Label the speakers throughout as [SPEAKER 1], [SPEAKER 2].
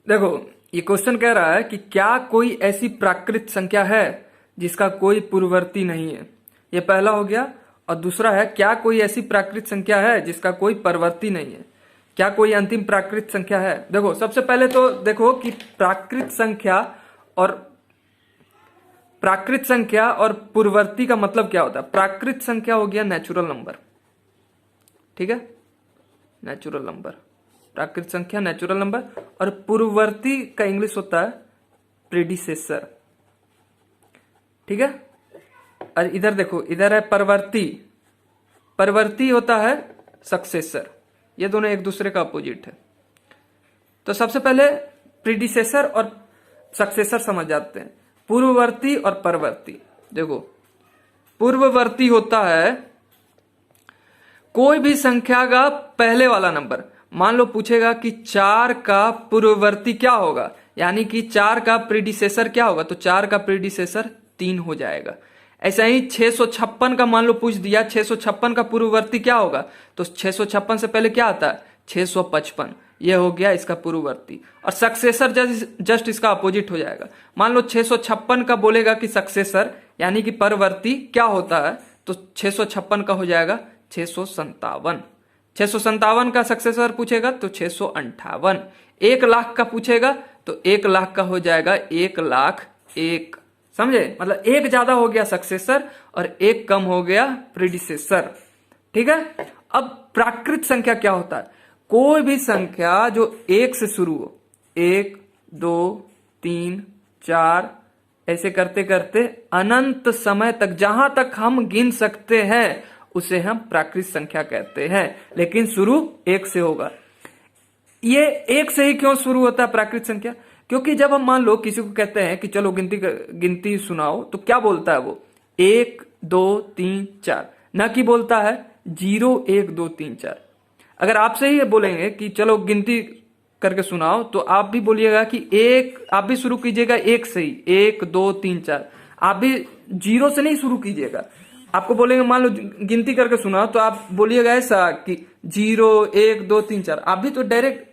[SPEAKER 1] देखो, ये क्वेश्चन कह रहा है कि क्या कोई ऐसी प्राकृत संख्या है जिसका कोई पूर्ववर्ती नहीं है। ये पहला हो गया। और दूसरा है, क्या कोई ऐसी प्राकृत संख्या है जिसका कोई परवर्ती नहीं है। क्या कोई अंतिम प्राकृत संख्या है। देखो, सबसे पहले तो देखो कि प्राकृत संख्या और पूर्ववर्ती का मतलब क्या होता है। प्राकृत संख्या हो गया नेचुरल नंबर, ठीक है, नेचुरल नंबर, प्राकृत संख्या नेचुरल नंबर। और पूर्ववर्ती का इंग्लिश होता है प्रीडिसेसर, ठीक है। और इधर देखो, इधर है परवर्ती, परवर्ती होता है सक्सेसर। ये दोनों एक दूसरे का अपोजिट है। तो सबसे पहले प्रीडिसेसर और सक्सेसर समझ जाते हैं। पूर्ववर्ती और परवर्ती। देखो, पूर्ववर्ती होता है कोई भी संख्या का पहले वाला नंबर। मान लो पूछेगा कि 4 का पूर्ववर्ती क्या होगा, यानी कि 4 का प्रीडिसेसर क्या होगा, तो 4 का प्रीडिसेसर 3 हो जाएगा। ऐसा ही 656 का मान लो पूछ दिया, 656 का पूर्ववर्ती क्या होगा, तो 656 से पहले क्या आता है 655। ये हो गया इसका पूर्ववर्ती। और सक्सेसर जस्ट इसका अपोजिट हो जाएगा। मान लो 656 का बोलेगा कि सक्सेसर यानी कि परवर्ती क्या होता है, तो 656 का हो जाएगा 657। 657 का सक्सेसर पूछेगा तो 658। 1,00,000 का पूछेगा तो 1,00,000 का हो जाएगा 1,00,001। समझे, मतलब एक ज्यादा हो गया सक्सेसर और एक कम हो गया प्रीडिसेसर, ठीक है। अब प्राकृत संख्या क्या होता है। कोई भी संख्या जो 1 से शुरू हो, 1 2 3 4 ऐसे करते करते अनंत समय तक जहां तक हम गिन सकते हैं उसे हम प्राकृत संख्या कहते हैं। लेकिन शुरू 1 से होगा। ये 1 से ही क्यों शुरू होता है प्राकृत संख्या, क्योंकि जब हम मान लो किसी को कहते हैं कि चलो गिनती सुनाओ, तो क्या बोलता है वो 1 2 3 4, ना कि बोलता है 0 1 2 3 4। अगर आपसे ही बोलेंगे कि चलो गिनती करके सुनाओ, तो आप भी बोलिएगा कि आप भी शुरू कीजिएगा 1 से ही, 1 2 3 4। आप भी 0 से नहीं शुरू कीजिएगा। आपको बोलेंगे मान लो गिनती करके सुनाओ, तो आप बोलिएगा ऐसा कि 0 1 2 3 4। आप भी तो डायरेक्ट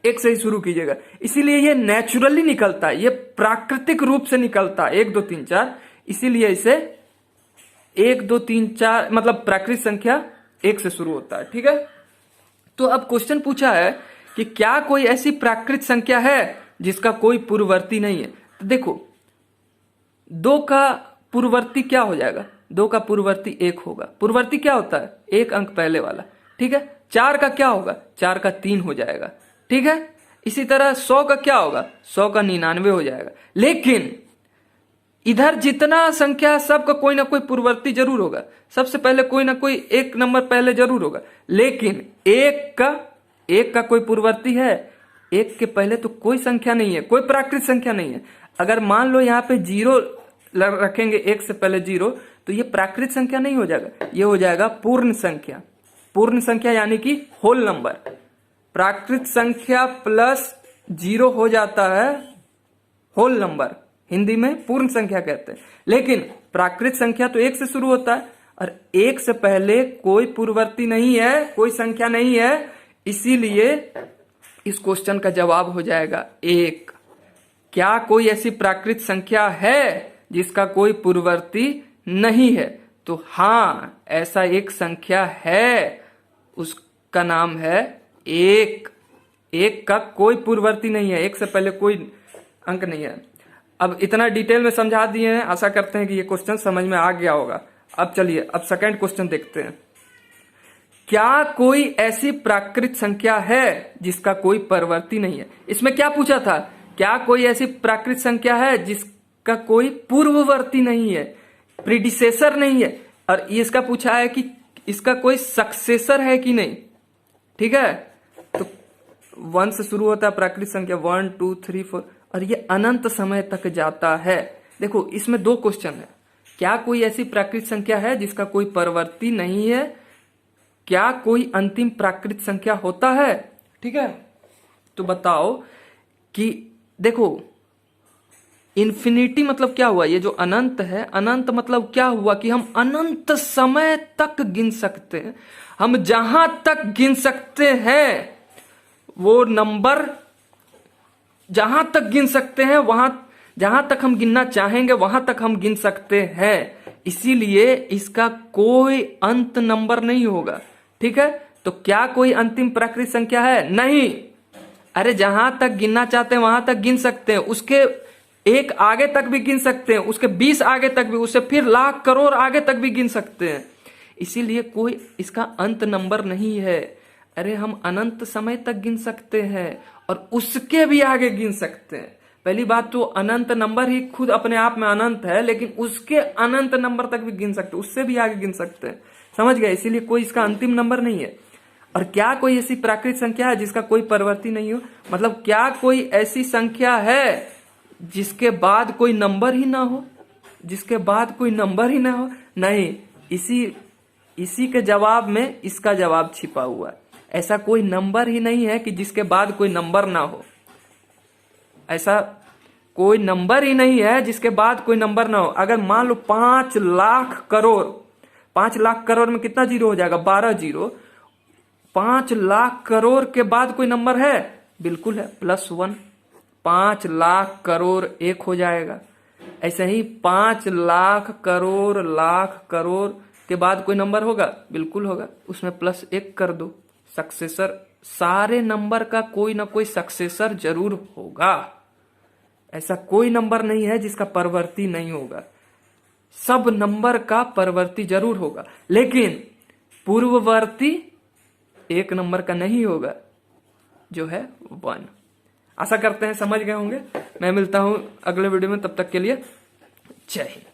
[SPEAKER 1] 1 से ही शुरू कीजिएगा। इसीलिए ये नेचुरली निकलता है, ये प्राकृतिक रूप से निकलता है 1 2 3 4। इसीलिए इसे 1 2 3 4 मतलब प्राकृत संख्या 1 से शुरू होता है, ठीक है। तो अब क्वेश्चन पूछा है कि क्या कोई ऐसी प्राकृत संख्या है जिसका कोई पूर्ववर्ती नहीं है। तो देखो, 2 का पूर्ववर्ती क्या हो जाएगा, 2 का पूर्ववर्ती 1 होगा। पूर्ववर्ती क्या होता है, 1 अंक पहले वाला, ठीक है। 4 का क्या होगा, 4 का 3 हो जाएगा, ठीक है। इसी तरह 100 का क्या होगा, 100 का 99 हो जाएगा। लेकिन इधर जितना संख्या सबका कोई ना कोई पूर्ववर्ती जरूर होगा। सबसे पहले कोई ना कोई एक नंबर पहले जरूर होगा। लेकिन 1 का कोई पूर्ववर्ती है, 1 के पहले तो कोई संख्या नहीं है, कोई प्राकृत संख्या नहीं है। अगर मान लो यहाँ पे 0 रखेंगे, 1 से पहले 0, तो ये प्राकृत संख्या नहीं हो जाएगा, ये हो जाएगा पूर्ण संख्या। पूर्ण संख्या यानी कि होल नंबर। प्राकृत संख्या प्लस 0 हो जाता है होल नंबर, हिंदी में पूर्ण संख्या कहते हैं। लेकिन प्राकृत संख्या तो 1 से शुरू होता है और 1 से पहले कोई पूर्ववर्ती नहीं है, कोई संख्या नहीं है। इसीलिए इस क्वेश्चन का जवाब हो जाएगा 1। क्या कोई ऐसी प्राकृत संख्या है जिसका कोई पूर्ववर्ती नहीं है, तो हाँ, ऐसा एक संख्या है, उसका नाम है 1। 1 का कोई पूर्ववर्ती नहीं है, 1 से पहले कोई अंक नहीं है। अब इतना डिटेल में समझा दिए हैं, आशा करते हैं कि ये क्वेश्चन समझ में आ गया होगा। अब चलिए, अब सेकंड क्वेश्चन देखते हैं। क्या कोई ऐसी प्राकृत संख्या है जिसका कोई परवर्ती नहीं है। इसमें क्या पूछा था, क्या कोई ऐसी प्राकृत संख्या है जिसका कोई पूर्ववर्ती नहीं है, प्रीडिसेसर नहीं है। और इसका पूछा है कि इसका कोई सक्सेसर है कि नहीं, ठीक है। तो 1 से शुरू होता है प्राकृत संख्या, 1 2 3 4, और ये अनंत समय तक जाता है। देखो, इसमें 2 क्वेश्चन है। क्या कोई ऐसी प्राकृत संख्या है जिसका कोई परवर्ती नहीं है, क्या कोई अंतिम प्राकृत संख्या होता है, ठीक है। तो बताओ कि देखो, इन्फिनिटी मतलब क्या हुआ, ये जो अनंत है, अनंत मतलब क्या हुआ कि हम अनंत समय तक गिन सकते हैं। हम जहां तक गिन सकते हैं वो नंबर जहां तक गिन सकते हैं वहां, जहां तक हम गिनना चाहेंगे वहां तक हम गिन सकते हैं, इसीलिए इसका कोई अंत नंबर नहीं होगा। ठीक है, तो क्या कोई अंतिम प्राकृत संख्या है? नहीं। अरे जहां तक गिनना चाहते हैं वहां तक गिन सकते हैं, उसके एक आगे तक भी गिन सकते हैं, उसके 20 आगे तक भी, उससे फिर लाख करोड़ आगे तक भी गिन सकते हैं, इसीलिए कोई इसका अंत नंबर नहीं है। अरे हम अनंत समय तक गिन सकते हैं और उसके भी आगे गिन सकते हैं। पहली बात तो अनंत नंबर ही खुद अपने आप में अनंत है, लेकिन उसके अनंत नंबर तक भी गिन सकते हैं, उससे भी आगे गिन सकते हैं। समझ गए? इसीलिए कोई इसका अंतिम नंबर नहीं है। और क्या कोई ऐसी प्राकृत संख्या है जिसका कोई परिवर्ती नहीं हो? मतलब क्या कोई ऐसी संख्या है जिसके बाद कोई नंबर ही ना हो? जिसके बाद कोई नंबर ही ना हो? नहीं। इसी के जवाब में इसका जवाब छिपा हुआ है। ऐसा कोई नंबर ही नहीं है कि जिसके बाद कोई नंबर ना हो। ऐसा कोई नंबर ही नहीं है जिसके बाद कोई नंबर ना हो। अगर मान लो 5 लाख करोड़, 5 लाख करोड़ में कितना जीरो हो जाएगा? 12 जीरो। 5 लाख करोड़ के बाद कोई नंबर है? बिल्कुल है, +1। 5 लाख करोड़ 1 हो जाएगा। ऐसे ही 5 लाख करोड़ के बाद कोई नंबर होगा? बिल्कुल होगा, उसमें +1 कर दो। सक्सेसर, सारे नंबर का कोई ना कोई सक्सेसर जरूर होगा। ऐसा कोई नंबर नहीं है जिसका परवर्ती नहीं होगा। सब नंबर का परवर्ती जरूर होगा, लेकिन पूर्ववर्ती एक नंबर का नहीं होगा, जो है 1। आशा करते हैं समझ गए होंगे। मैं मिलता हूं अगले वीडियो में, तब तक के लिए जय हिंद।